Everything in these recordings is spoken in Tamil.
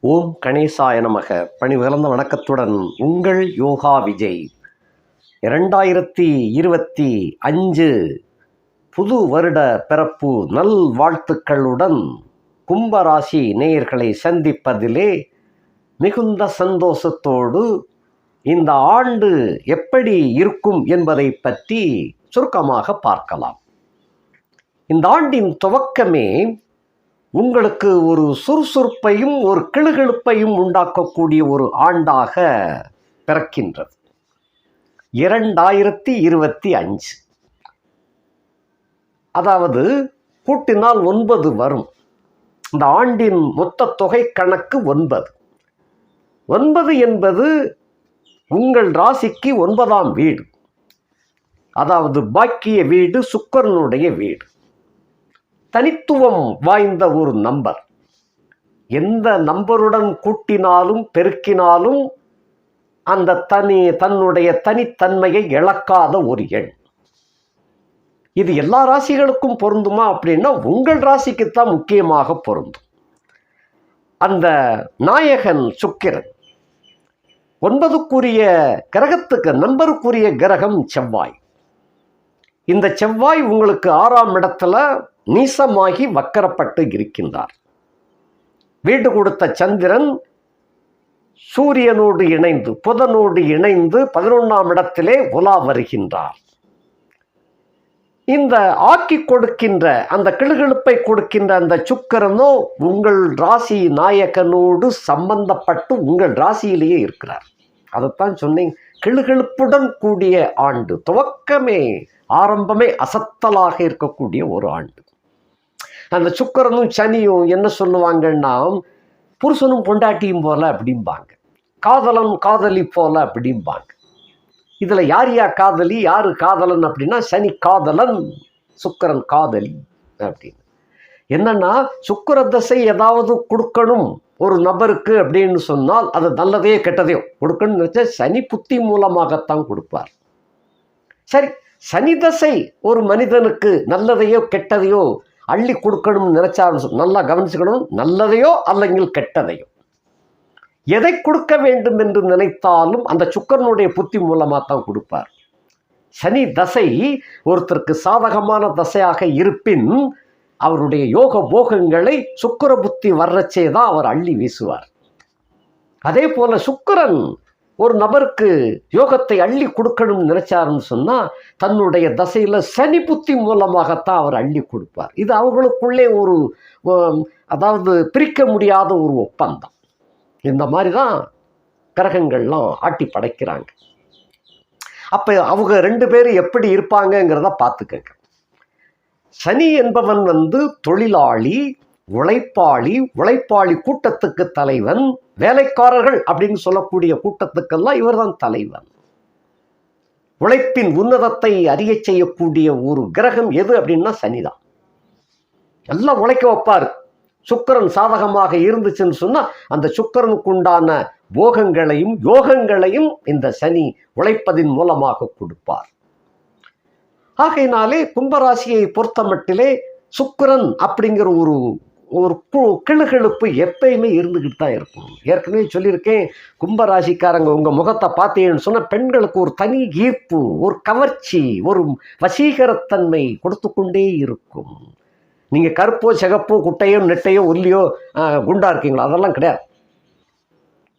ஓம் கணேசாய நமக. பணிவுகலந்த வணக்கத்துடன் உங்கள் யோகா விஜய். 2025 புது வருட பிறப்பு நல் வாழ்த்துக்களுடன் கும்பராசி நேயர்களை சந்திப்பதிலே மிகுந்த சந்தோஷத்தோடு இந்த ஆண்டு எப்படி இருக்கும் என்பதை பற்றி சுருக்கமாக பார்க்கலாம். இந்த ஆண்டின் துவக்கமே உங்களுக்கு ஒரு சுறுசுறுப்பையும் ஒரு கிளுகிழுப்பையும் உண்டாக்கக்கூடிய ஒரு ஆண்டாக பிறக்கின்றது. 2025 அதாவது கூட்டினால் 9 வரும். இந்த ஆண்டின் மொத்த தொகை கணக்கு 9. 9 என்பது உங்கள் ராசிக்கு 9ஆம் வீடு, அதாவது பாக்கிய வீடு, சுக்கிரனுடைய வீடு. தனித்துவம் வாய்ந்த ஒரு நம்பர். எந்த நம்பருடன் கூட்டினாலும் பெருக்கினாலும் அந்த தன்னுடைய தனித்தன்மையை இழக்காத ஒரு எண். இது எல்லா ராசிகளுக்கும் பொருந்துமா அப்படின்னா உங்கள் ராசிக்குத்தான் முக்கியமாக பொருந்தும். அந்த நாயகன் சுக்கிரன். 9க்குரிய கிரகத்துக்கு நம்பருக்குரிய கிரகம் செவ்வாய். இந்த செவ்வாய் உங்களுக்கு 6ஆம் இடத்துல நீசமாகி வக்கரப்பட்டு இருக்கின்றார். வீடு கொடுத்த சந்திரன் சூரியனோடு இணைந்து புதனோடு இணைந்து 11ஆம் இடத்திலே உலா வருகின்றார். இந்த ஆக்கி கொடுக்கின்ற அந்த கிளுகிழுப்பை கொடுக்கின்ற அந்த சுக்கிரனோ உங்கள் ராசி நாயகனோடு சம்பந்தப்பட்டு உங்கள் ராசியிலேயே இருக்கிறார். அதைத்தான் சொன்னேன், கிளுகிழுப்புடன் கூடிய ஆண்டு. துவக்கமே ஆரம்பமே அசத்தலாக இருக்கக்கூடிய ஒரு ஆண்டு. அந்த சுக்கிரனும் சனியும் என்ன சொல்லுவாங்கன்னா, புருஷனும் பொண்டாட்டியும் போல அப்படிம்பாங்க, காதலன் காதலி போல அப்படிம்பாங்க. இதுல யார் காதலி யாரு காதலன் அப்படின்னா, சனி காதலன், சுக்கிரன் காதலி அப்படின்னு. என்னன்னா, சுக்கிர தசை ஏதாவது கொடுக்கணும் ஒரு நபருக்கு அப்படின்னு சொன்னால் அது நல்லதையோ கெட்டதையோ கொடுக்கணும்னு நினைச்சா சனி புத்தி மூலமாகத்தான் கொடுப்பார். சரி, சனி தசை ஒரு மனிதனுக்கு நல்லதையோ கெட்டதையோ அள்ளி கொடுக்கணும்னு நினைச்சா நல்லா கவனிச்சுக்கணும். நல்லதையோ அல்லங்கில் கெட்டதையோ எதை கொடுக்க வேண்டும் என்று நினைத்தாலும் அந்த சுக்கிரனுடைய புத்தி மூலமாக தான் கொடுப்பார். சனி தசை ஒருத்தருக்கு சாதகமான தசையாக இருப்பின் அவருடைய யோக போகங்களை சுக்கிர புத்தி வர்றச்சே தான் அவர் அள்ளி வீசுவார். அதே போல சுக்கிரன் ஒரு நபருக்கு யோகத்தை அள்ளி கொடுக்கணும்னு நினைச்சாருன்னு சொன்னா தன்னுடைய தசையில சனி புத்தி மூலமாகத்தான் அவர் அள்ளி கொடுப்பார். இது அவர்களுக்குள்ளே ஒரு அதாவது பிரிக்க முடியாத ஒரு ஒப்பந்தம். இந்த மாதிரி தான் கிரகங்கள்லாம் ஆட்டி படைக்கிறாங்க. அப்ப அவங்க 2 பேரும் எப்படி இருப்பாங்கங்கிறத பார்த்துக்கங்க. சனி என்பவன் தொழிலாளி, உழைப்பாளி, உழைப்பாளி கூட்டத்துக்கு தலைவன், வேலைக்காரர்கள் அப்படின்னு சொல்லக்கூடிய கூட்டத்துக்கெல்லாம் இவர் தான் தலைவன். உழைப்பின் உன்னதத்தை அறிய செய்யக்கூடிய ஒரு கிரகம் எது அப்படின்னா சனிதான். எல்லாம் உழைக்க வைப்பார். சுக்கிரன் சாதகமாக இருந்துச்சுன்னு சொன்னா அந்த சுக்கிரனுக்கு உண்டான போகங்களையும் யோகங்களையும் இந்த சனி உழைப்பதின் மூலமாக கொடுப்பார். ஆகையினாலே கும்பராசியை பொறுத்த மட்டிலே சுக்கிரன் அப்படிங்கிற ஒரு ஒரு கிளுகிழுப்பு எப்பயுமே இருந்துக்கிட்டு தான் இருக்கும். ஏற்கனவே சொல்லியிருக்கேன், கும்பராசிக்காரங்க உங்கள் முகத்தை பார்த்தீங்கன்னு சொன்னால் பெண்களுக்கு ஒரு தனி ஈர்ப்பு, ஒரு கவர்ச்சி, ஒரு வசீகரத்தன்மை கொடுத்து கொண்டே இருக்கும். நீங்கள் கருப்போ சிகப்போ குட்டையோ நெட்டையோ ஒல்லியோ குண்டா இருக்கீங்களோ அதெல்லாம் கிடையாது.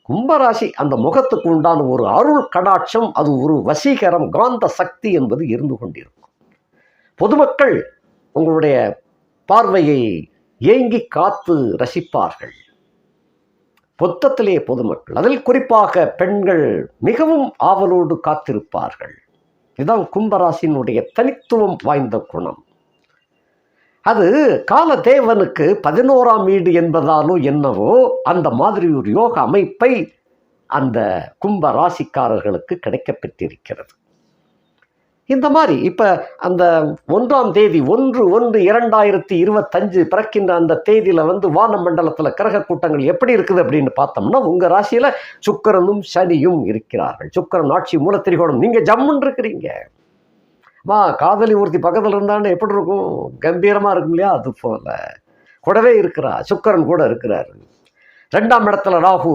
கும்பராசி அந்த முகத்துக்கு உண்டான ஒரு அருள் கடாட்சம், அது ஒரு வசீகரம், காந்த சக்தி என்பது இருந்து கொண்டிருக்கும். பொதுமக்கள் உங்களுடைய பார்வையை ஏங்கி காத்து ரசிப்பார்கள். மொத்தத்திலே பொதுமக்கள், அதில் குறிப்பாக பெண்கள் மிகவும் ஆவலோடு காத்திருப்பார்கள். இதுதான் கும்பராசினுடைய தனித்துவம் வாய்ந்த குணம். அது காலதேவனுக்கு 11ஆம் வீடு என்பதாலோ என்னவோ அந்த மாதிரி ஒரு யோக அமைப்பை அந்த கும்ப ராசிக்காரர்களுக்கு கிடைக்கப்பெற்றிருக்கிறது. இந்த மாதிரி இப்போ அந்த 1ஆம் தேதி 1/1/2025 பிறக்கின்ற அந்த தேதியில் வான மண்டலத்தில் கிரக கூட்டங்கள் எப்படி இருக்குது அப்படின்னு பார்த்தோம்னா உங்கள் ராசியில் சுக்கிரனும் சனியும் இருக்கிறார்கள். சுக்கிரன் ஆட்சி மூலத்திரிகோணம். நீங்கள் ஜம்முன்னு இருக்கிறீங்க. காதலி ஒருத்தி பக்கத்தில் இருந்தான்னு எப்படி இருக்கும்? கம்பீரமாக இருக்கும் இல்லையா? அது போல கூடவே இருக்கிறா, சுக்கிரன் கூட இருக்கிறாரு. 2ஆம் இடத்துல ராகு.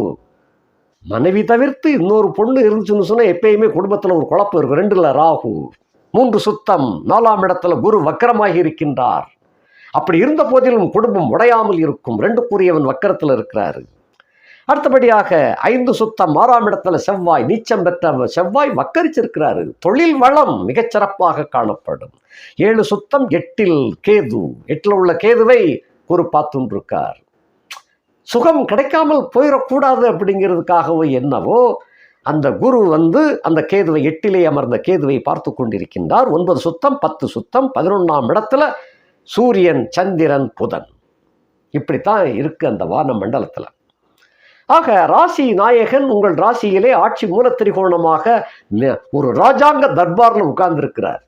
மனைவி தவிர்த்து இன்னொரு பொண்ணு இருந்துச்சுன்னு சொன்னா எப்பயுமே குடும்பத்தில் ஒரு குழப்பம் இருக்கும். 2ல் ராகு. 3 சுத்தம். 4ஆம் இடத்துல குரு வக்கரமாகி இருக்கின்றார். அப்படி இருந்த போதிலும் குடும்பம் உடையாமல் இருக்கும். 2க்குரியவன் வக்கரத்தில் இருக்கிறாரு. அடுத்தபடியாக 5 சுத்தம். 6ஆம் இடத்துல செவ்வாய், நீச்சம் பெற்ற செவ்வாய் வக்கரிச்சிருக்கிறாரு. தொழில் வளம் மிகச்சிறப்பாக காணப்படும். 7 சுத்தம். 8ல் கேது. 8ல் உள்ள கேதுவை குரு பார்த்துருக்கார். சுகம் கிடைக்காமல் போயிடக்கூடாது அப்படிங்கிறதுக்காகவோ என்னவோ அந்த குரு அந்த கேதுவை 8லே அமர்ந்த கேதுவை பார்த்து கொண்டிருக்கின்றார். 9 சுத்தம். 10 சுத்தம். 11ஆம் இடத்துல சூரியன், சந்திரன், புதன். இப்படித்தான் இருக்கு அந்த வான மண்டலத்தில். ஆக ராசி நாயகன் உங்கள் ராசியிலே ஆட்சி மூலத்திரிகோணமாக ஒரு ராஜாங்க தர்பாரில் உட்கார்ந்துருக்கிறார்.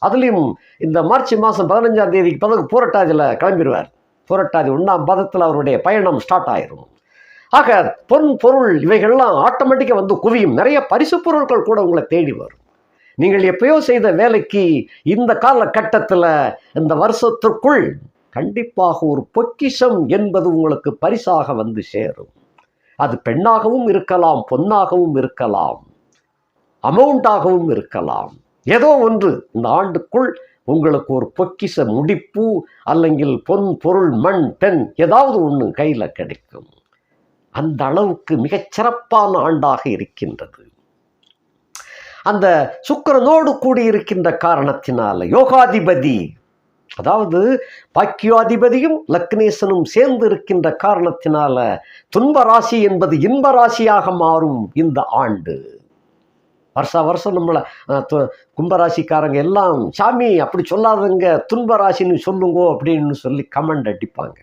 அதுலேயும் இந்த மார்ச் மாதம் 15ஆம் தேதிக்கு பிறகு பூரட்டாதியில் கிளம்பிடுவார். பூரட்டாதி 1ஆம் பாதத்தில் அவருடைய பயணம் ஸ்டார்ட் ஆயிரும். ஆக பொன் பொருள் இவைகள்லாம் ஆட்டோமேட்டிக்காக குவியும். நிறைய பரிசு பொருட்கள் கூட உங்களை தேடி வரும். நீங்கள் எப்பயோ செய்த வேலைக்கு இந்த காலகட்டத்தில் இந்த வருஷத்திற்குள் கண்டிப்பாக ஒரு பொக்கிஷம் என்பது உங்களுக்கு பரிசாக சேரும். அது பெண்ணாகவும் இருக்கலாம், பொன்னாகவும் இருக்கலாம், அமௌண்டாகவும் இருக்கலாம். ஏதோ ஒன்று இந்த ஆண்டுக்குள் உங்களுக்கு ஒரு பொக்கிஷ முடிப்பு அல்லங்கில் பொன் பொருள் மண் பெண் ஏதாவது ஒன்று கையில் கிடைக்கும். அந்த அளவுக்கு மிகச்சிறப்பான ஆண்டாக இருக்கின்றது. அந்த சுக்கிரனோடு கூடியிருக்கின்ற காரணத்தினால யோகாதிபதி, அதாவது பாக்கியாதிபதியும் லக்னேசனும் சேர்ந்து இருக்கின்ற காரணத்தினால துன்ப ராசி என்பது இன்ப ராசியாக மாறும் இந்த ஆண்டு. வருஷம் நம்மளை கும்பராசிக்காரங்க எல்லாம் சாமி அப்படி சொல்லாதங்க, துன்ப ராசின்னு சொல்லுங்கோ அப்படின்னு சொல்லி கமெண்ட் அடிப்பாங்க.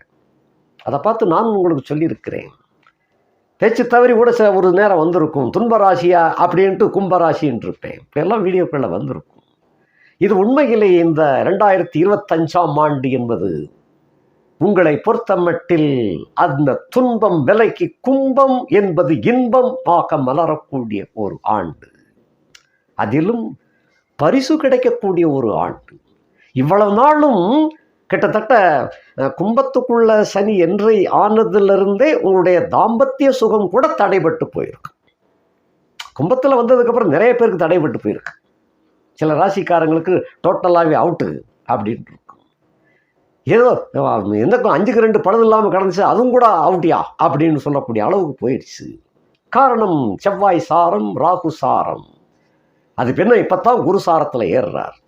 அதை பார்த்து நான் உங்களுக்கு சொல்லியிருக்கிறேன். பேச்சு தவறி கூட ஒரு நேரம் வந்திருக்கும், துன்பராசியா அப்படின்ட்டு கும்பராசின்னு இருப்பேன். இப்பெல்லாம் வீடியோக்களில் வந்திருக்கும். இது உண்மையிலே இந்த 2025ஆம் ஆண்டு என்பது உங்களை பொறுத்தமட்டில் அந்த துன்பம் விலைக்கு கும்பம் என்பது இன்பம் ஆக மலரக்கூடிய ஒரு ஆண்டு. அதிலும் பரிசு கிடைக்கக்கூடிய ஒரு ஆண்டு. இவ்வளவு நாளும் கிட்டத்தட்ட கும்பத்துக்குள்ள சனி என்றை ஆனதிலிருந்தே உங்களுடைய தாம்பத்திய சுகம் கூட தடைபட்டு போயிருக்கு. கும்பத்தில் வந்ததுக்கப்புறம் நிறைய பேருக்கு தடைபட்டு போயிருக்கு. சில ராசிக்காரங்களுக்கு டோட்டலாகவே அவுட்டு அப்படின்ட்டு இருக்கும். ஏதோ எந்தக்கும் 5க்கு 2 பழுது இல்லாமல் கிடந்துச்சு, அதுவும் கூட அவுட்டியா அப்படின்னு சொல்லக்கூடிய அளவுக்கு போயிடுச்சு. காரணம் செவ்வாய் சாரம், ராகு சாரம். அது பெண்ணை இப்பத்தான் குரு சாரத்தில் ஏறுறார்.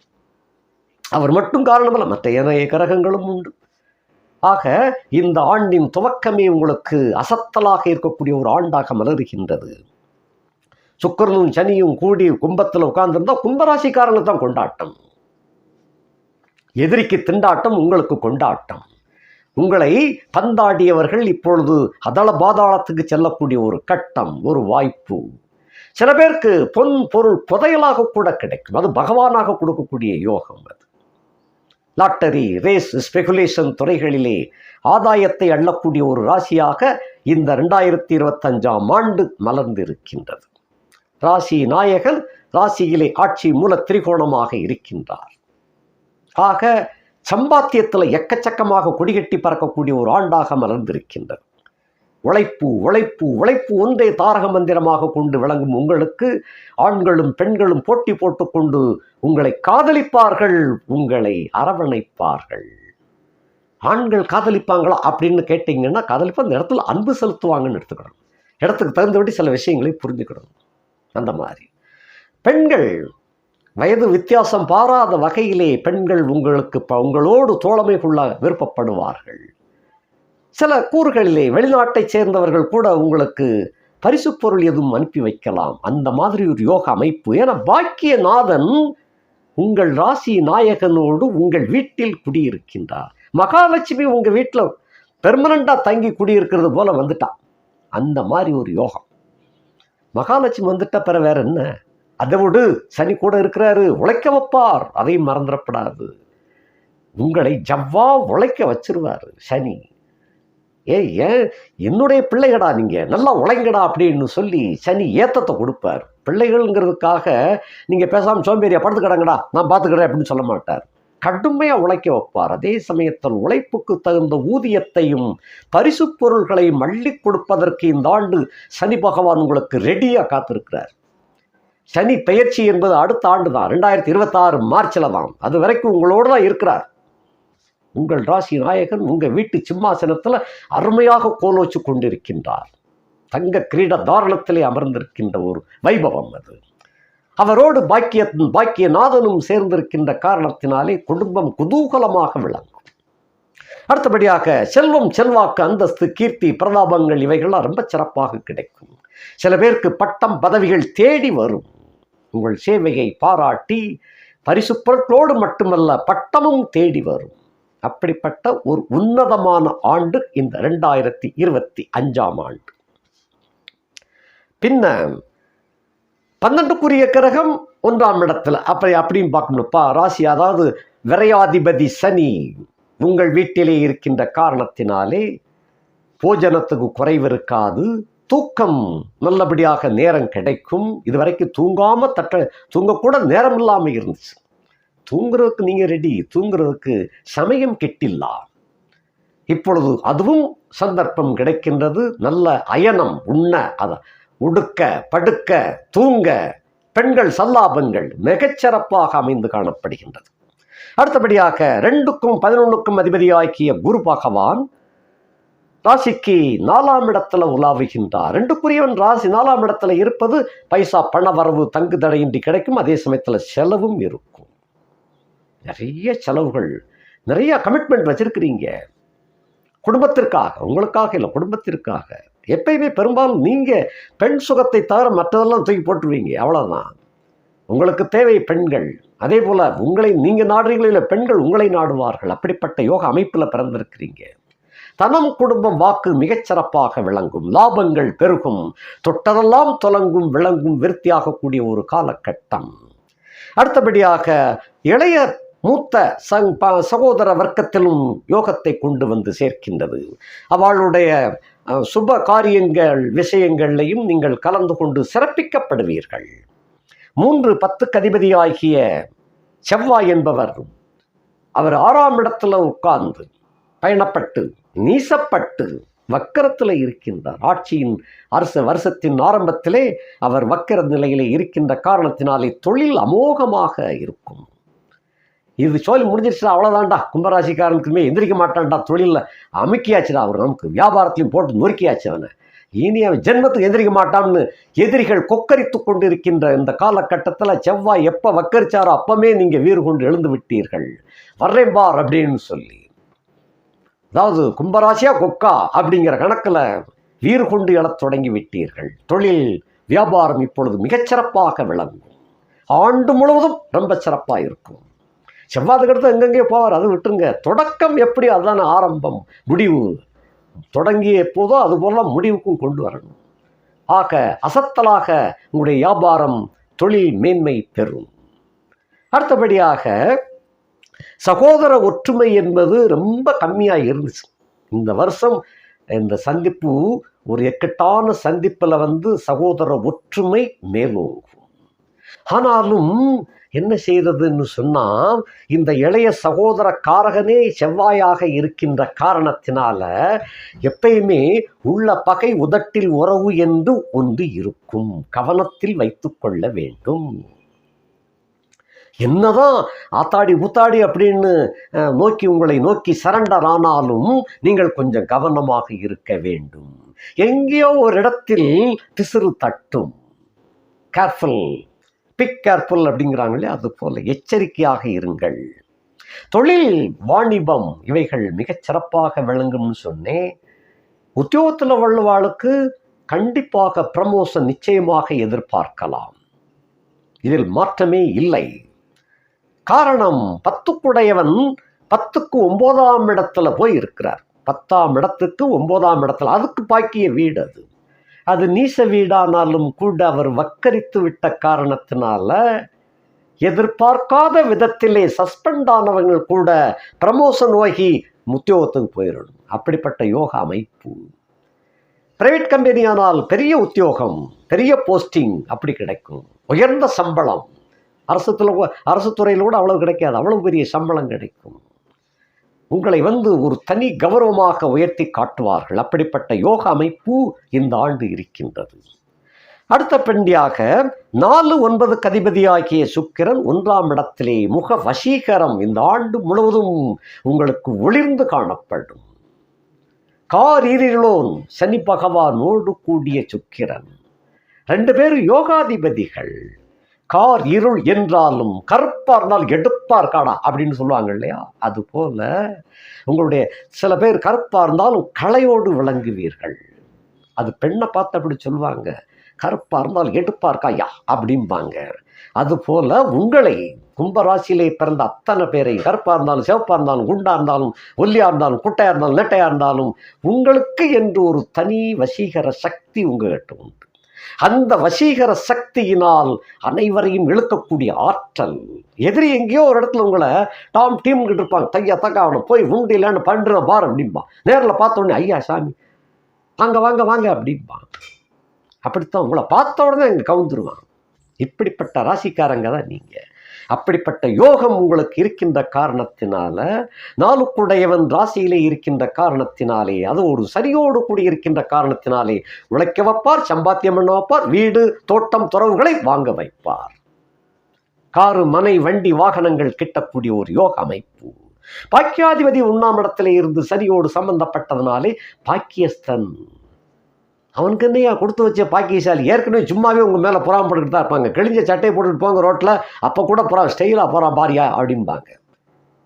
அவர் மட்டும் காரணமல்ல, மற்ற ஏனைய கிரகங்களும் உண்டு. ஆக இந்த ஆண்டின் துவக்கமே உங்களுக்கு அசத்தலாக இருக்கக்கூடிய ஒரு ஆண்டாக மலர்கின்றது. சுக்கிரனும் சனியும் கூடி கும்பத்தில் உட்கார்ந்திருந்தா கும்பராசிக்காரனுக்கு தான் கொண்டாட்டம். எதிரிக்கு திண்டாட்டம், உங்களுக்கு கொண்டாட்டம். உங்களை பந்தாடியவர்கள் இப்பொழுது அதள பாதாளத்துக்கு செல்லக்கூடிய ஒரு கட்டம், ஒரு வாய்ப்பு. சில பேருக்கு பொன் பொருள் புதையலாக கூட கிடைக்கும். அது பகவானாக கொடுக்கக்கூடிய யோகம். அது லாட்டரி, ரேஸ், ஸ்பெகுலேஷன் துறைகளிலே ஆதாயத்தை அள்ளக்கூடிய ஒரு ராசியாக இந்த 2025ஆம் ஆண்டு மலர்ந்திருக்கின்றது. ராசி நாயகன் ராசியிலே ஆட்சி மூல திரிகோணமாக இருக்கின்றார். ஆக சம்பாத்தியத்தில் எக்கச்சக்கமாக கொடிகட்டி பறக்கக்கூடிய ஒரு ஆண்டாக மலர்ந்திருக்கின்றது. உழைப்பு உழைப்பு உழைப்பு ஒன்றே தாரக மந்திரமாக கொண்டு விளங்கும் உங்களுக்கு ஆண்களும் பெண்களும் போட்டி போட்டுக்கொண்டு உங்களை காதலிப்பார்கள், உங்களை அரவணைப்பார்கள். ஆண்கள் காதலிப்பாங்களா அப்படின்னு கேட்டீங்கன்னா, காதலிப்பா அந்த இடத்துல அன்பு செலுத்துவாங்கன்னு எடுத்துக்கணும். இடத்துக்கு தகுந்தபடி சில விஷயங்களை புரிஞ்சுக்கணும். அந்த மாதிரி பெண்கள் வயது வித்தியாசம் பாராத வகையிலே பெண்கள் உங்களோடு தோழமை கொள்ள விருப்பப்படுவார்கள். சில கூறுகளிலே வெளிநாட்டை சேர்ந்தவர்கள் கூட உங்களுக்கு பரிசு பொருள் எதுவும் அனுப்பி வைக்கலாம். அந்த மாதிரி ஒரு யோக அமைப்பு. ஏன்னா பாக்கியநாதன் உங்கள் ராசி நாயகனோடு உங்கள் வீட்டில் குடியிருக்கின்றார். மகாலட்சுமி உங்க வீட்டில் பெர்மனண்டா தங்கி குடியிருக்கிறது போல வந்துட்டான். அந்த மாதிரி ஒரு யோகம். மகாலட்சுமி வந்துட்ட பிற வேற என்ன? அதை விடு, சனி கூட இருக்கிறாரு, உழைக்க வைப்பார். அதையும் மறந்துடப்படாது. உங்களை ஜவ்வா உழைக்க வச்சிருவாரு சனி. ஏன் என்னுடைய பிள்ளைகடா, நீங்க நல்லா உழைங்கடா அப்படின்னு சொல்லி சனி ஏத்தத்தை கொடுப்பார். பிள்ளைகள்ங்கிறதுக்காக நீங்க பேசாம சோம்பேறியா படுத்து கிடங்கடா நான் பார்த்துக்கிறேன் அப்படின்னு சொல்ல மாட்டார். கடுமையாக உழைக்க வைப்பார். அதே சமயத்தில் உழைப்புக்கு தகுந்த ஊதியத்தையும் பரிசு பொருள்களையும் அள்ளி கொடுப்பதற்கு இந்த ஆண்டு சனி பகவான் உங்களுக்கு ரெடியாக காத்திருக்கிறார். சனி பெயர்ச்சி என்பது அடுத்த ஆண்டு தான், 2026 மார்ச்சில் தான். அது வரைக்கும் உங்களோடு தான் இருக்கிறார். உங்கள் ராசி நாயகன் உங்கள் வீட்டு சிம்மாசனத்தில் அருமையாக கோலோச்சு கொண்டிருக்கின்றார். தங்க கிரீட தாரணத்திலே அமர்ந்திருக்கின்ற ஒரு வைபவம் அது. அவரோடு பாக்கியநாதனும் சேர்ந்திருக்கின்ற காரணத்தினாலே குடும்பம் குதூகலமாக விளங்கும். அடுத்தபடியாக செல்வம், செல்வாக்கு, அந்தஸ்து, கீர்த்தி, பிரதாபங்கள் இவைகள்லாம் ரொம்ப சிறப்பாக கிடைக்கும். சில பேருக்கு பட்டம் பதவிகள் தேடி வரும். உங்கள் சேவையை பாராட்டி பரிசு பொருட்களோடு மட்டுமல்ல பட்டமும் தேடி வரும். அப்படிப்பட்ட ஒரு உன்னதமான ஆண்டு இந்த 2025ஆம் ஆண்டு. பின்ன 12க்குரிய கிரகம் 1ஆம் இடத்துல அப்படின்னு பார்க்கணும்ப்பா. ராசி அதாவது விரையாதிபதி சனி உங்கள் வீட்டிலே இருக்கின்ற காரணத்தினாலே போஜனத்துக்கு குறைவு இருக்காது. தூக்கம் நல்லபடியாக நேரம் கிடைக்கும். இதுவரைக்கும் தூங்கக்கூட நேரம் இல்லாமல் இருந்துச்சு. தூங்குறதுக்கு நீங்கள் ரெடி, தூங்குறதுக்கு சமயம் கெட்டில்லா. இப்பொழுது அதுவும் சந்தர்ப்பம் கிடைக்கின்றது. நல்ல அயனம், உடுக்க, படுக்க, தூங்க பெண்கள் சல்லாபங்கள் மிகச்சிறப்பாக அமைந்து காணப்படுகின்றது. அடுத்தபடியாக 2க்கும் 11க்கும் அதிபதியாக்கிய குரு பகவான் ராசிக்கு 4ஆம் இடத்துல உலாவுகின்றார். 2க்குரியவன் ராசி 4ஆம் இடத்துல இருப்பது பைசா பண வரவு தங்கு தடையின்றி கிடைக்கும். அதே சமயத்தில் செலவும் இருக்கும். நிறைய செலவுகள், நிறைய கமிட்மெண்ட் வச்சிருக்கிறீங்க குடும்பத்திற்காக. உங்களுக்காக இல்லை, குடும்பத்திற்காக. எப்பயுமே பெரும்பாலும் நீங்கள் பெண் சுகத்தை தவிர மற்றதெல்லாம் தூக்கி போட்டுருவீங்க. அவ்வளோதான். உங்களுக்கு தேவை பெண்கள். அதே போல் நீங்கள் நாடுறீங்களோ இல்லை, பெண்கள் உங்களை நாடுவார்கள். அப்படிப்பட்ட யோக அமைப்பில் பிறந்திருக்கிறீங்க. தனம், குடும்பம், வாக்கு மிகச்சிறப்பாக விளங்கும். லாபங்கள் பெருகும். தொட்டதெல்லாம் தொலங்கும், விளங்கும், விருத்தியாகக்கூடிய ஒரு காலகட்டம். அடுத்தபடியாக இளைய மூத்த சகோதர வர்க்கத்திலும் யோகத்தை கொண்டு வந்து சேர்க்கின்றது. அவளுடைய சுப காரியங்கள் விஷயங்களையும் நீங்கள் கலந்து கொண்டு சிறப்பிக்கப்படுவீர்கள். 3-10க்கு அதிபதியாகிய செவ்வாய் என்பவர் அவர் 6ஆம் இடத்துல உட்கார்ந்து பயணப்பட்டு நீசப்பட்டு வக்கரத்தில் இருக்கின்றார். ஆட்சியின் வருஷத்தின் ஆரம்பத்திலே அவர் வக்கர நிலையிலே இருக்கின்ற காரணத்தினாலே தொழில் அமோகமாக இருக்கும். இது சொல்லி முடிஞ்சிருச்சுடா, அவ்வளோதான்டா, கும்பராசிக்காரனுக்குமே எந்திரிக்க மாட்டான்டா, தொழிலில் அமுக்கியாச்சுடா, அவர் நமக்கு வியாபாரத்திலையும் போட்டு நொறுக்கியாச்சு, அவனை இனி அவன் ஜென்மத்துக்கு எந்திரிக்க மாட்டான்னு எதிரிகள் கொக்கரித்து கொண்டு இருக்கின்ற இந்த காலகட்டத்தில் செவ்வாய் எப்போ வக்கரிச்சாரோ அப்பமே நீங்கள் வீறு கொண்டு எழுந்து விட்டீர்கள். வர்றேன் பார் அப்படின்னு சொல்லி, அதாவது கும்பராசியா கொக்கா அப்படிங்கிற கணக்கில் வீறு கொண்டு எழத் தொடங்கி விட்டீர்கள். தொழில் வியாபாரம் இப்பொழுது மிகச்சிறப்பாக விளங்கும். ஆண்டு முழுவதும் ரொம்ப சிறப்பாக இருக்கும். செவ்வாய்க்கு அடுத்து எங்கெங்கே போவார், அது விட்டுருங்க. தொடக்கம் எப்படி, அதுதானே ஆரம்பம். முடிவு தொடங்கிய எப்போதோ அதுபோல முடிவுக்கும் கொண்டு வரணும். ஆக அசத்தலாக உங்களுடைய வியாபாரம் தொழில் மேன்மை பெறும். அடுத்தபடியாக சகோதர ஒற்றுமை என்பது ரொம்ப கம்மியாக இருந்துச்சு. இந்த வருஷம் இந்த சந்திப்பு ஒரு எக்கட்டான சந்திப்பில் சகோதர ஒற்றுமை மேலோங்கும். ஆனாலும் என்ன செய்யறதுன்னு சொன்னால், இந்த இளைய சகோதர காரகனே செவ்வாயாக இருக்கின்ற காரணத்தினால எப்பயுமே உள்ள பகை உதட்டில் உறவு என்று ஒன்று இருக்கும். கவனத்தில் வைத்து கொள்ள வேண்டும். என்னதான் ஆத்தாடி ஊத்தாடி அப்படின்னு உங்களை நோக்கி சரண்டர் ஆனாலும் நீங்கள் கொஞ்சம் கவனமாக இருக்க வேண்டும். எங்கேயோ ஒரு இடத்தில் பிசிறு தட்டும். கேர்ஃபுல், பிக் கேர்ஃபுல் அப்படிங்கிறாங்களே, அது போல எச்சரிக்கையாக இருங்கள். தொழில், வாணிபம் இவைகள் மிகச் சிறப்பாக விளங்கும்னு சொன்னேன். உத்தியோகத்தில் உள்ளவாளுக்கு கண்டிப்பாக ப்ரமோஷன் நிச்சயமாக எதிர்பார்க்கலாம். இதில் மாற்றமே இல்லை. காரணம், 10க்குடையவன் 10க்கு 9ஆம் இடத்துல போய் இருக்கிறார். 10ஆம் இடத்துக்கு 9ஆம் இடத்துல, அதுக்கு பாக்கிய வீடு அது. அது நீச வீடானாலும் கூட அவர் வக்கரித்து விட்ட காரணத்தினால எதிர்பார்க்காத விதத்திலே சஸ்பெண்ட் ஆனவங்க கூட ப்ரமோஷன் நோக்கி உத்தியோகத்துக்கு போயிடணும். அப்படிப்பட்ட யோக அமைப்பு. பிரைவேட் கம்பெனியானால் பெரிய உத்தியோகம், பெரிய போஸ்டிங் அப்படி கிடைக்கும். உயர்ந்த சம்பளம், அரசு துறையில் கூட அவ்வளவு கிடைக்காது, அவ்வளவு பெரிய சம்பளம் கிடைக்கும். உங்களை ஒரு தனி கௌரவமாக உயர்த்தி காட்டுவார்கள். அப்படிப்பட்ட யோக அமைப்பு இந்த ஆண்டு இருக்கின்றது. அடுத்த பெண்டியாக 4-9 அதிபதியாகிய சுக்கிரன் 1ஆம் இடத்திலே முக வசீகரம் இந்த ஆண்டு முழுவதும் உங்களுக்கு ஒளிர்ந்து காணப்படும். காரிருளோன் சனி பகவானோடு கூடிய சுக்கிரன், 2 பேரும் யோகாதிபதிகள். கார் இருள் என்றாலும் கருப்பா இருந்தால் எடுப்பார் காடா அப்படின்னு சொல்லுவாங்க இல்லையா? அது போல உங்களுடைய சில பேர் கருப்பா இருந்தாலும் கலையோடு விளங்குவீர்கள். அது பெண்ணை பார்த்து அப்படி சொல்லுவாங்க, கருப்பா இருந்தால் எடுப்பார் காயா அப்படிம்பாங்க. அதுபோல உங்களை கும்பராசியிலே பிறந்த அத்தனை பேரை, கருப்பா இருந்தாலும் சிவப்பா இருந்தாலும் குண்டா இருந்தாலும் ஒல்லியா இருந்தாலும் குட்டையா இருந்தாலும் நெட்டையா இருந்தாலும் உங்களுக்கு என்று ஒரு தனி வசீகர சக்தி உங்ககிட்ட உண்டு. அந்த வசீகர சக்தியினால் அனைவரையும் இழுக்கக்கூடிய ஆற்றல். எதிரி எங்கேயோ ஒரு இடத்துல உங்களை டாம் டீம்கிட்டு இருப்பாங்க, தையா தக்கா அவனை போய் உண்டிலான்னு பண்ற பார் அப்படின்பா. நேரில் பார்த்த உடனே ஐயா சாமி வாங்க வாங்க வாங்க அப்படின்பா. அப்படித்தான் உங்களை பார்த்த உடனே இங்கே கவுந்துருவான். இப்படிப்பட்ட ராசிக்காரங்க தான் நீங்கள். அப்படிப்பட்ட யோகம் உங்களுக்கு இருக்கின்ற காரணத்தினால, 4 ராசியிலே இருக்கின்ற காரணத்தினாலே, அது ஒரு சரியோடு கூடி இருக்கின்ற காரணத்தினாலே உழைக்க வைப்பார், சம்பாத்தியம் பண்ண வைப்பார், வீடு தோட்டம் துறவுகளை வாங்க வைப்பார். காரு மனை வண்டி வாகனங்கள் கிட்டக்கூடிய ஒரு யோக அமைப்பு. பாக்கியாதிபதி 1ஆம் இடத்திலே இருந்து சரியோடு சம்பந்தப்பட்டதுனாலே பாக்கியஸ்தன். அவனுக்கு என்னையா கொடுத்து வச்ச பாக்கியசாலி. ஏற்கனவே சும்மாவே உங்கள் மேலே புறாமப்பட்டுக்கிட்டு தான் இருப்பாங்க. கிழிஞ்ச சட்டையை போட்டுக்கிட்டு போங்க ரோட்டில், அப்போ கூட ஸ்டைலாக போகிறான் பாரியா அப்படிம்பாங்க.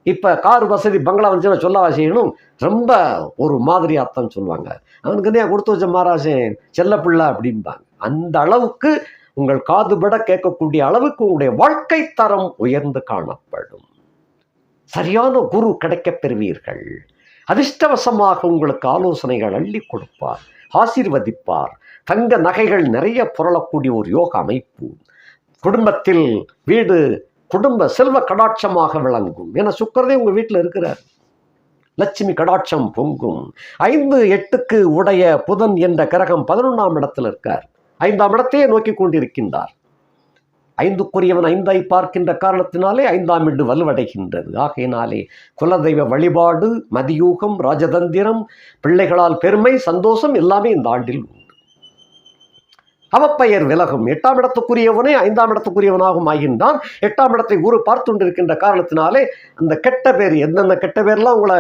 இப்போ கார் வசதி பங்களா வந்துச்சுன்னா சொல்லவா செய்யணும், ரொம்ப ஒரு மாதிரியாகத்தான் சொல்லுவாங்க. அவனுக்கு என்னையா கொடுத்து வச்ச மாராசன் செல்ல பிள்ளை அப்படிம்பாங்க. அந்த அளவுக்கு உங்கள் காதுபட கேட்கக்கூடிய அளவுக்கு உங்களுடைய வாழ்க்கை தரம் உயர்ந்து காணப்படும். சரியான குரு கிடைக்கப் பெறுவீர்கள். அதிர்ஷ்டவசமாக உங்களுக்கு ஆலோசனைகள் அள்ளி கொடுப்பார், ஆசீர்வதிப்பார். தங்க நகைகள் நிறைய புரளக்கூடிய ஒரு யோக அமைப்பு. குடும்பத்தில் வீடு குடும்ப செல்வ கடாட்சமாக விளங்கும். ஏன்னா சுக்கிரனே உங்கள் வீட்டில் இருக்கிறார். லட்சுமி கடாட்சம் பொங்கும். 5-8க்கு உடைய புதன் என்ற கிரகம் 11ஆம் இடத்தில் இருக்கார். 5ஆம் இடத்தையே நோக்கி கொண்டிருக்கின்றார். 5க்குரியவன் 5ஐ பார்க்கின்ற காரணத்தினாலே 5ஆம் வீடு வலுவடைகின்றது. ஆகையினாலே குலதெய்வ வழிபாடு, மதியூகம், ராஜதந்திரம், பிள்ளைகளால் பெருமை, சந்தோஷம் எல்லாமே இந்த ஆண்டில் உண்டு. அவப்பெயர் விலகும். 8ஆம் இடத்துக்குரியவனே 5ஆம் இடத்துக்குரியவனாகவும் ஆகின்றான். 8ஆம் இடத்தை குரு பார்த்து கொண்டிருக்கின்ற காரணத்தினாலே அந்த கெட்ட பேர், எந்தெந்த கெட்ட பேர்லாம் உங்களை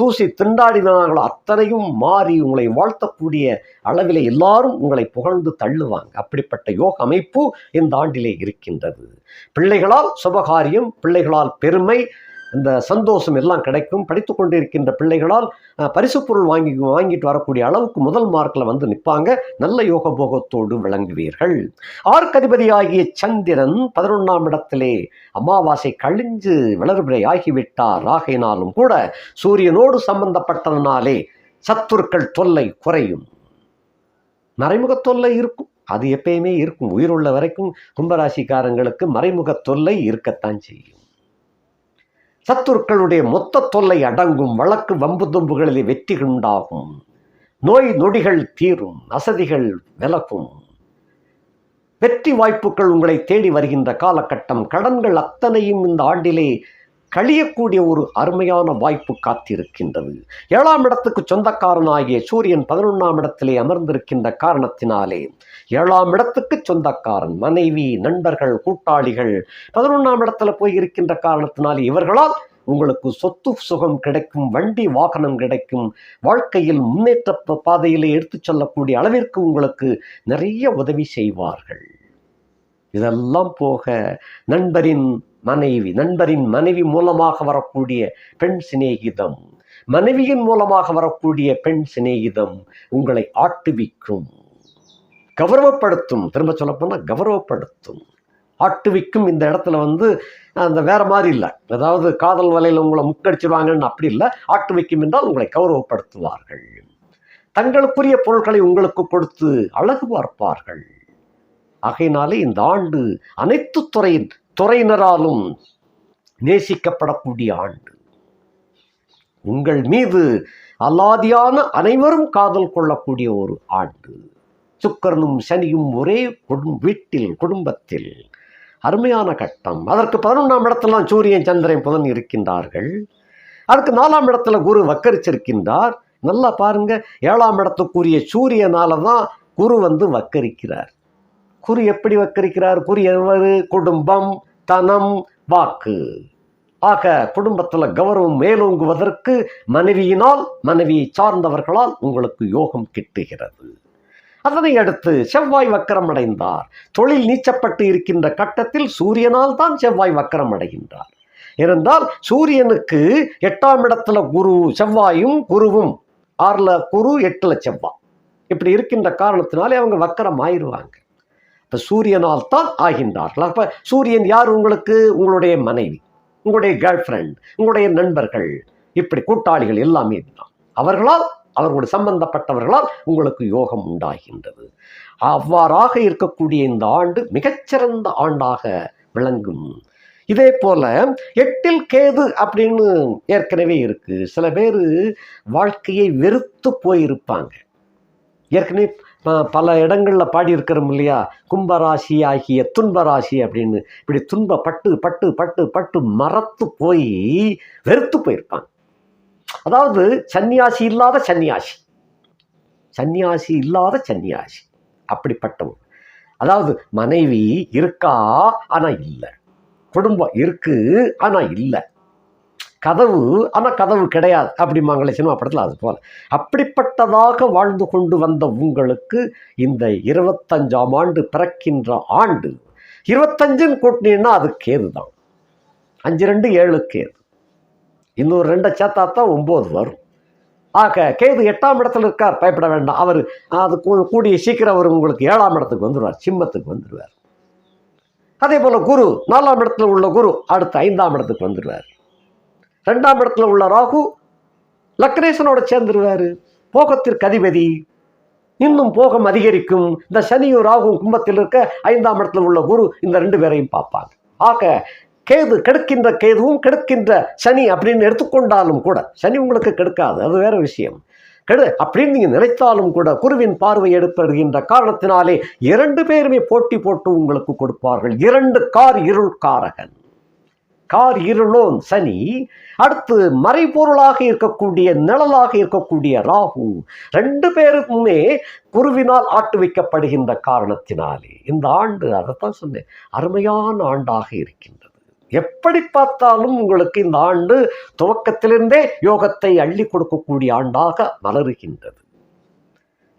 தூசி திண்டாடினாங்களோ அத்தனையும் மாறி உங்களை வாழ்த்தக்கூடிய அளவில் எல்லாரும் உங்களை புகழ்ந்து தள்ளுவாங்க. அப்படிப்பட்ட யோக அமைப்பு இந்த ஆண்டிலே இருக்கின்றது. பிள்ளைகளால் சுபகாரியம், பிள்ளைகளால் பெருமை, இந்த சந்தோஷம் எல்லாம் கிடைக்கும். படித்து கொண்டிருக்கின்ற பிள்ளைகளால் பரிசு பொருள் வாங்கிட்டு வரக்கூடிய அளவுக்கு முதல் மார்க்கில் வந்து நிற்பாங்க. நல்ல யோக போகத்தோடு விளங்குவீர்கள். 6க்கு அதிபதியாகிய சந்திரன் 11ஆம் இடத்திலே அமாவாசை கழிஞ்சு வளர்பிறை ஆகிவிட்டார். ஆகையினாலும் கூட சூரியனோடு சம்பந்தப்பட்டதனாலே சத்துருக்கள் தொல்லை குறையும். மறைமுக தொல்லை இருக்கும், அது எப்பயுமே இருக்கும். உயிருள்ள வரைக்கும் கும்பராசிக்காரங்களுக்கு மறைமுக தொல்லை இருக்கத்தான் செய்யும். சத்துருக்களுடைய மொத்த தொல்லை அடங்கும். வழக்கு வம்பு தும்புகளிலே வெற்றி உண்டாகும். நோய் நொடிகள் தீரும், அசதிகள் விலகும். வெற்றி வாய்ப்புகள் உங்களை தேடி வருகின்ற காலகட்டம். கடன்கள் அத்தனையும் இந்த ஆண்டிலே கழியக்கூடிய ஒரு அருமையான வாய்ப்பு காத்திருக்கின்றது. 7ஆம் இடத்துக்கு சொந்தக்காரனாகிய சூரியன் 11ஆம் இடத்திலே அமர்ந்திருக்கின்ற காரணத்தினாலே 7ஆம் இடத்துக்கு சொந்தக்காரன், மனைவி, நண்பர்கள், கூட்டாளிகள் 11ஆம் இடத்துல போய் இருக்கின்ற காரணத்தினாலே இவர்களால் உங்களுக்கு சொத்து சுகம் கிடைக்கும், வண்டி வாகனம் கிடைக்கும், வாழ்க்கையில் முன்னேற்ற பாதையிலே எடுத்துச் செல்லக்கூடிய அளவிற்கு உங்களுக்கு நிறைய உதவி செய்வார்கள். இதெல்லாம் போக நண்பரின் மனைவி மூலமாக வரக்கூடிய பெண் சிநேகிதம், மனைவியின் மூலமாக வரக்கூடிய பெண் சிநேகிதம் உங்களை ஆட்டுவிக்கும், கௌரவப்படுத்தும். திரும்ப சொல்லப்போனால் கௌரவப்படுத்தும், ஆட்டுவிக்கும். இந்த இடத்துல அந்த வேற மாதிரி இல்லை, அதாவது காதல் வலையில் உங்களை முக்கடிச்சிடுவாங்கன்னு அப்படி இல்லை. ஆட்டுவிக்கும் என்றால் உங்களை கௌரவப்படுத்துவார்கள். தங்களுக்குரிய பொருட்களை உங்களுக்கு கொடுத்து அழகு பார்ப்பார்கள். ஆகையினாலே இந்த ஆண்டு அனைத்து துறையினராலும் நேசிக்கப்படக்கூடிய ஆண்டு. உங்கள் மீது அலாதியான அனைவரும் காதல் கொள்ளக்கூடிய ஒரு ஆண்டு. சுக்கிரனும் சனியும் ஒரே வீட்டில் குடும்பத்தில் அருமையான கட்டம். அதற்கு 11ஆம் இடத்துல சூரியன் சந்திரன் புதன் இருக்கின்றார்கள். அதுக்கு 4ஆம் இடத்துல குரு வக்கரிச்சிருக்கின்றார். நல்லா பாருங்க, 7ஆம் இடத்துக்குரிய சூரியனால தான் குரு வக்கரிக்கிறார். குரு எப்படி வக்கரிக்கிறார்? குரு எவ்வளவு? குடும்பம், தனம், வாக்கு. ஆக குடும்பத்தில் கௌரவம் மேலோங்குவதற்கு மனைவியினால், மனைவியை சார்ந்தவர்களால் உங்களுக்கு யோகம் கிட்டுகிறது. அதனை அடுத்து செவ்வாய் வக்கரம் அடைந்தார். தொழில் நீச்சப்பட்டு இருக்கின்ற கட்டத்தில் சூரியனால் தான் செவ்வாய் வக்கரம் அடைகின்றார். இருந்தால் சூரியனுக்கு 8ஆம் இடத்துல குரு, செவ்வாயும் குருவும், 6ல் குரு 8ல் செவ்வாய் இப்படி இருக்கின்ற காரணத்தினாலே அவங்க வக்கரம் ஆயிடுவாங்க. இப்போ சூரியனால் தான் ஆகின்றார்கள். அப்போ சூரியன் யார் உங்களுக்கு? உங்களுடைய மனைவி, உங்களுடைய கேர்ள் ஃப்ரெண்ட், உங்களுடைய நண்பர்கள், இப்படி கூட்டாளிகள் எல்லாமே தான். அவர்களால், அவர்களுடைய சம்பந்தப்பட்டவர்களால் உங்களுக்கு யோகம் உண்டாகின்றது. அவ்வாறாக இருக்கக்கூடிய இந்த ஆண்டு மிகச்சிறந்த ஆண்டாக விளங்கும். இதே போல 8ல் கேது அப்படின்னு ஏற்கனவே இருக்கு. சில பேர் வாழ்க்கையை வெறுத்து போயிருப்பாங்க. ஏற்கனவே பல இடங்களில் பாடியிருக்கிறோம் இல்லையா, கும்பராசி ஆகிய துன்பராசி அப்படின்னு. இப்படி துன்பப்பட்டு பட்டு பட்டு பட்டு மரத்து போய் வெறுத்து போயிருப்பாங்க. அதாவது சன்னியாசி இல்லாத சன்னியாசி, சன்னியாசி இல்லாத சன்னியாசி, அப்படிப்பட்டவங்க. அதாவது மனைவி இருக்கா ஆனால் இல்லை, குடும்பம் இருக்கு ஆனால் இல்லை, கதவு ஆனால் கதவு கிடையாது அப்படிம்பாங்களே சினிமா படத்தில். அது போல் அப்படிப்பட்டதாக வாழ்ந்து கொண்டு வந்த உங்களுக்கு இந்த 25ஆம் ஆண்டு பிறக்கின்ற ஆண்டு, 25ன்னு கூட்டினீங்கன்னா அது கேது தான். 5 2 7 கேது, இன்னொரு 2 சேர்த்தா தான் 9 வரும். ஆக கேது 8ஆம் இடத்துல இருக்கார், பயப்பட வேண்டாம். அவர் அது கூடிய சீக்கிரம் அவர் உங்களுக்கு 7ஆம் இடத்துக்கு வந்துடுவார், சிம்மத்துக்கு வந்துடுவார். அதே போல் குரு 4ஆம் இடத்துல உள்ள குரு அடுத்து 5ஆம் இடத்துக்கு வந்துடுவார். 2ஆம் இடத்துல உள்ள ராகு லக்னேசனோட சேர்ந்துருவார், போகத்திற்கு அதிபதி. இன்னும் போகம் அதிகரிக்கும். இந்த சனியும் ராகும் கும்பத்தில் இருக்க 5ஆம் இடத்துல உள்ள குரு இந்த 2 பேரையும் பார்ப்பாங்க. ஆக கேது கெடுக்கின்ற கேதுவும் கெடுக்கின்ற சனி அப்படின்னு எடுத்துக்கொண்டாலும் கூட, சனி உங்களுக்கு கெடுக்காது, அது வேற விஷயம். அப்படின்னு நீங்க நினைத்தாலும் கூட குருவின் பார்வை எடுப்படுகின்ற காரணத்தினாலே 2 பேருமே போட்டி போட்டு உங்களுக்கு கொடுப்பார்கள். 2 கார் இருள் காரகன், கார் இருளோன் சனி, அடுத்து மறைபொருளாக இருக்கக்கூடிய நிழலாக இருக்கக்கூடிய ராகு. 2 பேருக்குமே குருவினால் ஆட்டுவிக்கப்படுகின்ற காரணத்தினாலே இந்த ஆண்டு, அதைத்தான் சொன்னேன், அருமையான ஆண்டாக இருக்கின்றது. எப்படி பார்த்தாலும் உங்களுக்கு இந்த ஆண்டு துவக்கத்திலிருந்தே யோகத்தை அள்ளி கொடுக்கக்கூடிய ஆண்டாக மலருகின்றது.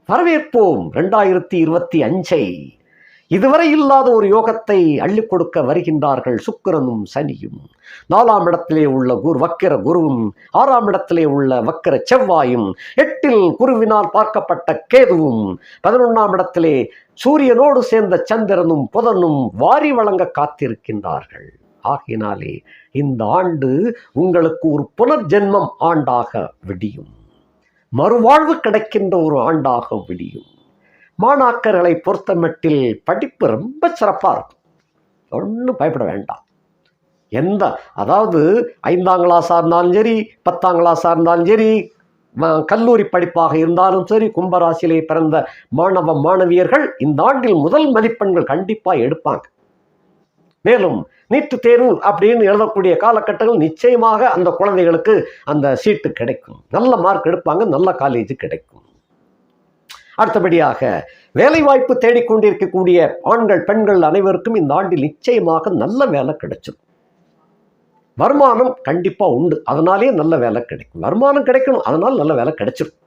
வரவேற்போம் 2025. இதுவரை இல்லாத ஒரு யோகத்தை அள்ளி கொடுக்க வருகின்றார்கள் சுக்கிரனும் சனியும். 4ஆம் இடத்திலே உள்ள வக்கிர குருவும், 6ஆம் இடத்திலே உள்ள வக்கிர செவ்வாயும், 8ல் குருவினால் பார்க்கப்பட்ட கேதுவும், 11ஆம் இடத்திலே சூரியனோடு சேர்ந்த சந்திரனும் புதனும் வாரி வழங்க காத்திருக்கின்றார்கள். ஆகினாலே இந்த ஆண்டு உங்களுக்கு ஒரு புனர்ஜென்மம் ஆண்டாக விடியும், மறுவாழ்வு கிடைக்கின்ற ஒரு ஆண்டாக விடியும். மாணாக்கர்களை பொறுத்தமட்டில் படிப்பு ரொம்ப சிறப்பாக இருக்கும், ஒன்றும் பயப்பட வேண்டாம். அதாவது 5ஆம் கிளாஸாக இருந்தாலும் சரி, 10ஆம் கிளாஸாக இருந்தாலும் சரி, கல்லூரி படிப்பாக இருந்தாலும் சரி, கும்பராசியிலே பிறந்த மாணவ மாணவியர்கள் இந்த ஆண்டில் முதல் மதிப்பெண்கள் கண்டிப்பாக எடுப்பாங்க. மேலும் நீட்டு தேர்வு அப்படின்னு எழுதக்கூடிய காலகட்டங்கள் நிச்சயமாக அந்த குழந்தைகளுக்கு அந்த சீட்டு கிடைக்கும், நல்ல மார்க் எடுப்பாங்க, நல்ல காலேஜ் கிடைக்கும். அடுத்தபடியாக வேலைவாய்ப்பு தேடிக்கொண்டிருக்கக்கூடிய ஆண்கள் பெண்கள் அனைவருக்கும் இந்த ஆண்டில் நிச்சயமாக நல்ல வேலை கிடைச்சிடும். வருமானம் கண்டிப்பாக உண்டு, அதனாலே நல்ல வேலை கிடைக்கும். வருமானம் கிடைக்கணும், அதனால் நல்ல வேலை கிடைச்சிடும்.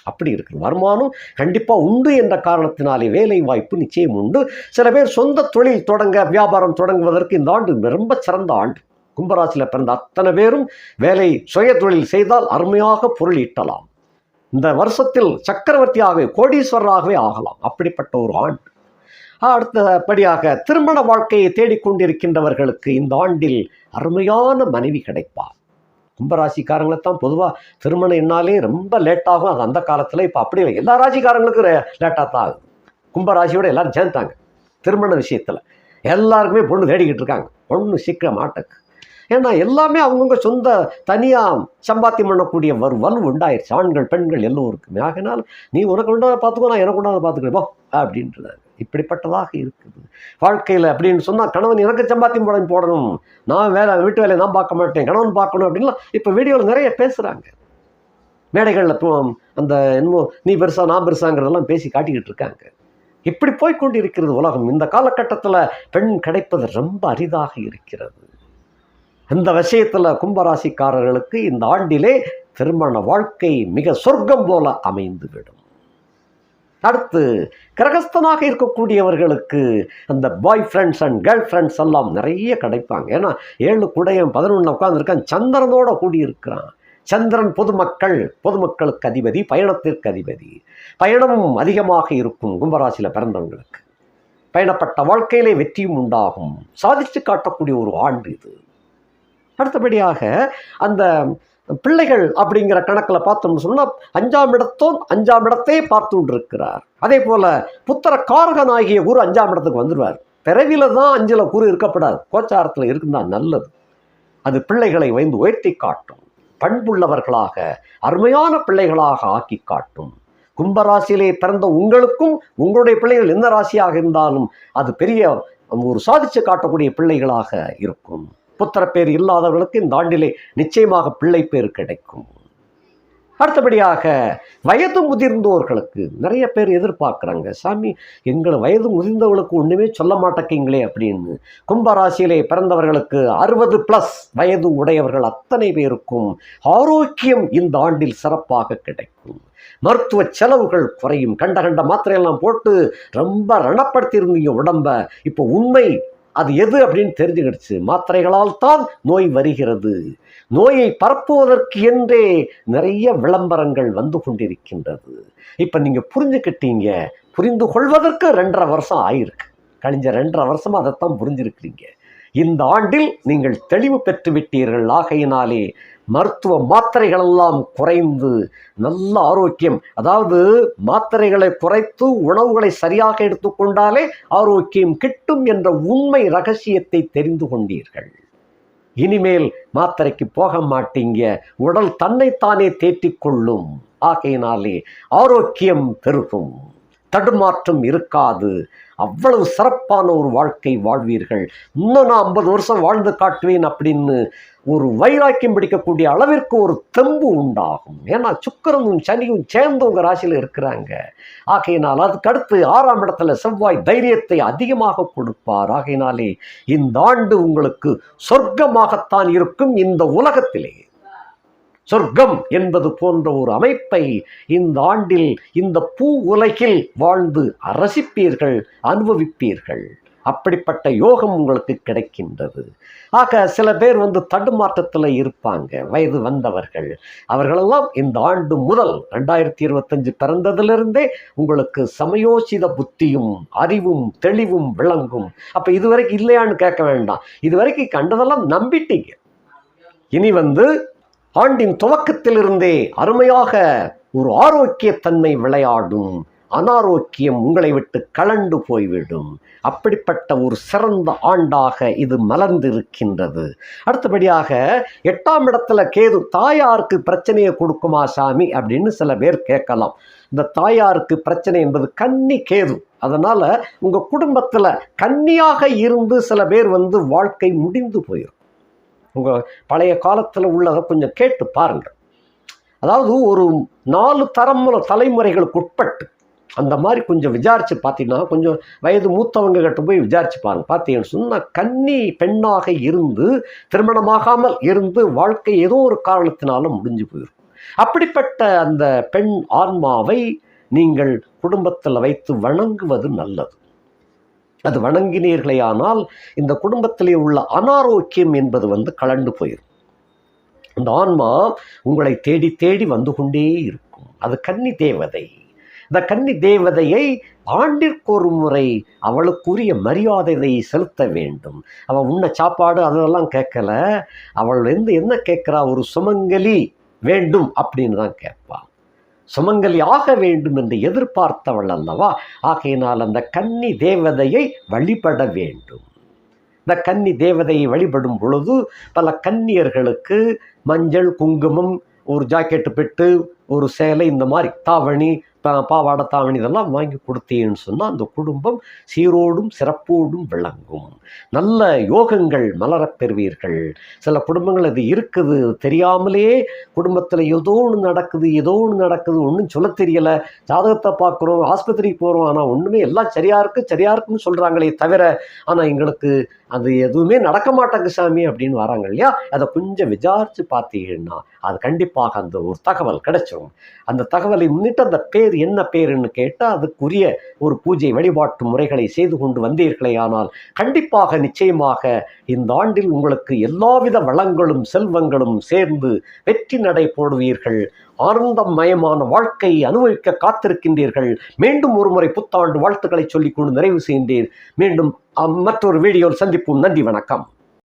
அப்படி இருக்கு, வருமானம் கண்டிப்பாக உண்டு என்ற காரணத்தினாலே வேலை வாய்ப்பு நிச்சயம் உண்டு. சில பேர் சொந்த தொழில் தொடங்க, வியாபாரம் தொடங்குவதற்கு இந்த ஆண்டு ரொம்ப சிறந்த ஆண்டு. கும்பராசியில் பிறந்த அத்தனை பேரும் வேலை சுய தொழில் செய்தால் அருமையாக பொருள் ஈட்டலாம். இந்த வருஷத்தில் சக்கரவர்த்தியாகவே கோடீஸ்வரராகவே ஆகலாம், அப்படிப்பட்ட ஒரு ஆண்டு. அடுத்தபடியாக திருமண வாழ்க்கையை தேடிக்கொண்டிருக்கின்றவர்களுக்கு இந்த ஆண்டில் அருமையான மனைவி கிடைப்பார். கும்பராசிக்காரங்களை தான் பொதுவாக திருமணம் என்னாலே ரொம்ப லேட்டாகும், அது அந்த காலத்தில். இப்போ அப்படி இல்லை, எல்லா ராசிக்காரங்களுக்கும் லேட்டாக தான் ஆகுது. கும்பராசியோட எல்லாரும் சேர்ந்தாங்க திருமண விஷயத்தில், எல்லாருக்குமே பொண்ணு தேடிக்கிட்டு இருக்காங்க, பொண்ணு சீக்கிரம் மாட்டக்கு. ஏன்னா எல்லாமே அவங்கவுங்க சொந்த தனியாக சம்பாத்தியம் பண்ணக்கூடிய வலு உண்டாயிருச்சு, ஆண்கள் பெண்கள் எல்லோருக்குமே. ஆகினால் நீ உனக்கு உண்டாத பார்த்துக்கோ, நான் எனக்கு உண்டாத பார்த்துக்கிறேன் போ அப்படின்றாங்க. இப்படிப்பட்டதாக இருக்குது வாழ்க்கையில். அப்படின்னு சொன்னால் கணவன் எனக்கு சம்பாத்தியம் போடணும், நான் வீட்டு வேலையை நான் பார்க்க மாட்டேன், கணவன் பார்க்கணும் அப்படின்லாம் இப்போ வீடியோவில் நிறைய பேசுகிறாங்க. மேடைகளில் அந்த என்னமோ நீ பெருசா நான் பெருசாங்கிறதெல்லாம் பேசி காட்டிக்கிட்டு இருக்காங்க. இப்படி போய்கொண்டு இருக்கிறது உலகம். இந்த காலகட்டத்தில் பெண் கிடைப்பது ரொம்ப அரிதாக இருக்கிறது. இந்த விஷயத்தில் கும்பராசிக்காரர்களுக்கு இந்த ஆண்டிலே திருமண வாழ்க்கை மிக சொர்க்கம் போல அமைந்துவிடும். அடுத்து கிரகஸ்தனாக இருக்கக்கூடியவர்களுக்கு அந்த bye friends and girl friends எல்லாம் நிறைய கிடைப்பாங்க. ஏன்னா 7 குடையன் 11 உட்கார்ந்துருக்கான், சந்திரனோட கூடியிருக்கிறான். சந்திரன் பொதுமக்களுக்கு அதிபதி, பயணத்திற்கு அதிபதி. பயணமும் அதிகமாக இருக்கும் கும்பராசியில் பிறந்தவங்களுக்கு. பயணப்பட்ட வாழ்க்கையிலே வெற்றியும் உண்டாகும். சாதித்து காட்டக்கூடிய ஒரு ஆண்டு இது. அடுத்தபடியாக அந்த பிள்ளைகள் அப்படிங்கிற கணக்கில் பார்த்தோம்னு சொன்னால் 5ஆம் இடத்தோன் 5ஆம் இடத்தையே பார்த்து கொண்டிருக்கிறார். அதே போல புத்திர காரகனாகிய குரு 5ஆம் இடத்துக்கு வந்துடுவார். பிறவில தான் 5ல் குரு இருக்கப்படாது, கோச்சாரத்தில் இருக்குதான் நல்லது. அது பிள்ளைகளை வைந்து உயர்த்தி காட்டும், பண்புள்ளவர்களாக அருமையான பிள்ளைகளாக ஆக்கி காட்டும். கும்பராசியிலே பிறந்த உங்களுக்கும் உங்களுடைய பிள்ளைகள் எந்த ராசியாக இருந்தாலும் அது பெரிய ஒரு சாதிச்சு காட்டக்கூடிய பிள்ளைகளாக இருக்கும். புத்திர பேர் இல்லாதவர்களுக்கு இந்த ஆண்டிலே நிச்சயமாக பிள்ளை பேர் கிடைக்கும். அடுத்தபடியாக வயது முதிர்ந்தோர்களுக்கு நிறைய பேர் எதிர்பார்க்குறாங்க, சாமி எங்களை வயது முதிர்ந்தவர்களுக்கு ஒன்றுமே சொல்ல மாட்டேங்கிங்களே அப்படின்னு. கும்பராசியிலே பிறந்தவர்களுக்கு 60+ வயது உடையவர்கள் அத்தனை பேருக்கும் ஆரோக்கியம் இந்த ஆண்டில் சிறப்பாக கிடைக்கும். மருத்துவ செலவுகள் குறையும். கண்ட மாத்திரையெல்லாம் போட்டு ரொம்ப ரணப்படுத்தியிருந்தீங்க உடம்ப, இப்போ உண்மை அது எது அப்படின்னு தெரிஞ்சுக்கிடுச்சு. மாத்திரைகளால் தான் நோய் வருகிறது. நோயை பரப்புவதற்கு என்றே நிறைய விளம்பரங்கள் வந்து கொண்டிருக்கின்றது. இப்போ நீங்கள் புரிஞ்சுக்கிட்டீங்க. புரிந்து கொள்வதற்கு 2.5 வருஷம் ஆயிருக்கு. கழிஞ்ச 2.5 வருஷமாக அதைத்தான் புரிஞ்சிருக்கிறீங்க. இந்த ஆண்டில் நீங்கள் தெளிவு பெற்று விட்டீர்கள். ஆகையினாலே மருத்துவ மாத்திரைகளெல்லாம் குறைந்து நல்ல ஆரோக்கியம், அதாவது மாத்திரைகளை குறைத்து உணவுகளை சரியாக எடுத்துக்கொண்டாலே ஆரோக்கியம் கிட்டும் என்ற உண்மை ரகசியத்தை தெரிந்து கொண்டீர்கள். இனிமேல் மாத்திரைக்கு போக மாட்டீங்க. உடல் தன்னைத்தானே தேற்றிக்கொள்ளும். ஆகையினாலே ஆரோக்கியம் பெருகும், தடுமாற்றம் இருக்காது. அவ்வளவு சிறப்பான ஒரு வாழ்க்கை வாழ்வீர்கள். இன்னும் நான் 50 வருஷம் வாழ்ந்து காட்டுவேன் அப்படின்னு ஒரு வைராக்கியம் பிடிக்கக்கூடிய அளவிற்கு ஒரு தெம்பு உண்டாகும். ஏன்னா சுக்கிரனும் சனியும் சேர்ந்தவங்க ராசியில் இருக்கிறாங்க. ஆகையினால் அதுக்கு அடுத்து 6ஆம் இடத்துல செவ்வாய் தைரியத்தை அதிகமாக கொடுப்பார். ஆகையினாலே இந்த ஆண்டு உங்களுக்கு சொர்க்கமாகத்தான் இருக்கும். இந்த உலகத்திலே சொர்க்கம் என்பது போன்ற ஒரு அமைப்பை இந்த ஆண்டில் இந்த பூ உலகில் வாழ்ந்து ரசிப்பீர்கள், அனுபவிப்பீர்கள். அப்படிப்பட்ட யோகம் உங்களுக்கு கிடைக்கின்றது. ஆக சில பேர் தடுமாற்றத்தில் இருப்பாங்க, வயது வந்தவர்கள். அவர்களெல்லாம் இந்த ஆண்டு முதல் 2025 பிறந்ததிலிருந்தே உங்களுக்கு சமயோசித புத்தியும் அறிவும் தெளிவும் விளங்கும். அப்போ இதுவரைக்கும் இல்லையான்னு கேட்க வேண்டாம். இதுவரைக்கும் கண்டதெல்லாம் நம்பிட்டீங்க. இனி ஆண்டின் துவக்கத்திலிருந்தே அருமையாக ஒரு ஆரோக்கியத்தன்மை விளையாடும். அனாரோக்கியம் உங்களை விட்டு கலண்டு போய்விடும். அப்படிப்பட்ட ஒரு சிறந்த ஆண்டாக இது மலர்ந்திருக்கின்றது. அடுத்தபடியாக 8ஆம் இடத்துல கேது தாயாருக்கு பிரச்சனையை கொடுக்குமா சாமி அப்படின்னு சில பேர் கேட்கலாம். இந்த தாயாருக்கு பிரச்சனை என்பது கன்னி கேது. அதனால உங்க குடும்பத்துல கன்னியாக இருந்து சில பேர் வாழ்க்கை முடிந்து போயிடும். உங்கள் பழைய காலத்தில் உள்ளதை கொஞ்சம் கேட்டு பாருங்கள். அதாவது ஒரு 4 தலைமுறைகளுக்கு உட்பட்டு அந்த மாதிரி கொஞ்சம் விசாரித்து பார்த்தீங்கன்னா, கொஞ்சம் வயது மூத்தவங்க கிட்ட போய் விசாரித்து பாருங்கள். பார்த்தீங்கன்னு சொன்னால் கன்னி பெண்ணாக இருந்து திருமணமாகாமல் இருந்து வாழ்க்கை ஏதோ ஒரு காரணத்தினால முடிஞ்சு போயிடும். அப்படிப்பட்ட அந்த பெண் ஆன்மாவை நீங்கள் குடும்பத்தில் வைத்து வணங்குவது நல்லது. அது வணங்கினீர்களேயானால் இந்த குடும்பத்திலே உள்ள அனாரோக்கியம் என்பது கலண்டு போயிடும். அந்த ஆன்மா உங்களை தேடி தேடி வந்து கொண்டே இருக்கும். அது கன்னி தேவதை. இந்த கன்னி தேவதையை ஆண்டிற்கு ஒரு முறை அவளுக்குரிய மரியாதையை செலுத்த வேண்டும். அவள் உன்ன சாப்பாடு அதெல்லாம் கேட்கல. அவள் என்ன கேட்குறா, ஒரு சுமங்கலி வேண்டும் அப்படின்னு தான் கேட்பாள். சுமங்கலி ஆக வேண்டும் என்று எதிர்பார்த்தவள் அல்லவா? ஆகையினால் அந்த கன்னி தேவதையை வழிபட வேண்டும். இந்த கன்னி தேவதையை வழிபடும் பொழுது பல கன்னியர்களுக்கு மஞ்சள் குங்குமம், ஒரு ஜாக்கெட்டு பெட்டு, ஒரு சேலை, இந்த மாதிரி தாவணி, பாவாடை தாவணி இதெல்லாம் வாங்கி கொடுத்தேன்னு சொன்னால் அந்த குடும்பம் சீரோடும் சிறப்போடும் விளங்கும். நல்ல யோகங்கள் மலரப் பெறுவீர்கள். சில குடும்பங்கள் அது இருக்குது, தெரியாமலே குடும்பத்தில் ஏதோ ஒன்று நடக்குது, ஒன்றும் சொல்ல தெரியலை, ஜாதகத்தை பார்க்குறோம், ஆஸ்பத்திரிக்கு போகிறோம், ஆனால் ஒன்றுமே எல்லாம் சரியாக இருக்குன்னு சொல்கிறாங்களே தவிர ஆனால் எங்களுக்கு அது எதுவுமே நடக்க மாட்டாங்க சாமி அப்படின்னு வராங்க இல்லையா? அதை கொஞ்சம் விசாரித்து பார்த்தீங்கன்னா அது கண்டிப்பாக அந்த ஒரு தகவல் கிடைச்சிடும். அந்த தகவலை முன்னிட்டு அந்த பேர் என்ன பேருன்னு கேட்டால் அதுக்குரிய ஒரு பூஜை வழிபாட்டு முறைகளை செய்து கொண்டு வந்தீர்களே ஆனால் கண்டிப்பாக நிச்சயமாக இந்த ஆண்டில் உங்களுக்கு எல்லாவித வளங்களும் செல்வங்களும் சேர்ந்து வெற்றி நடை போடுவீர்கள். ஆனந்தமயமான வாழ்க்கை அனுபவிக்க காத்திருக்கின்றீர்கள். மீண்டும் ஒருமுறை புத்தாண்டு வாழ்த்துக்களை சொல்லிக்கொண்டு நிறைவு செய்கின்றேன். மீண்டும் மற்றொரு வீடியோவில் சந்திப்போம். நன்றி, வணக்கம்.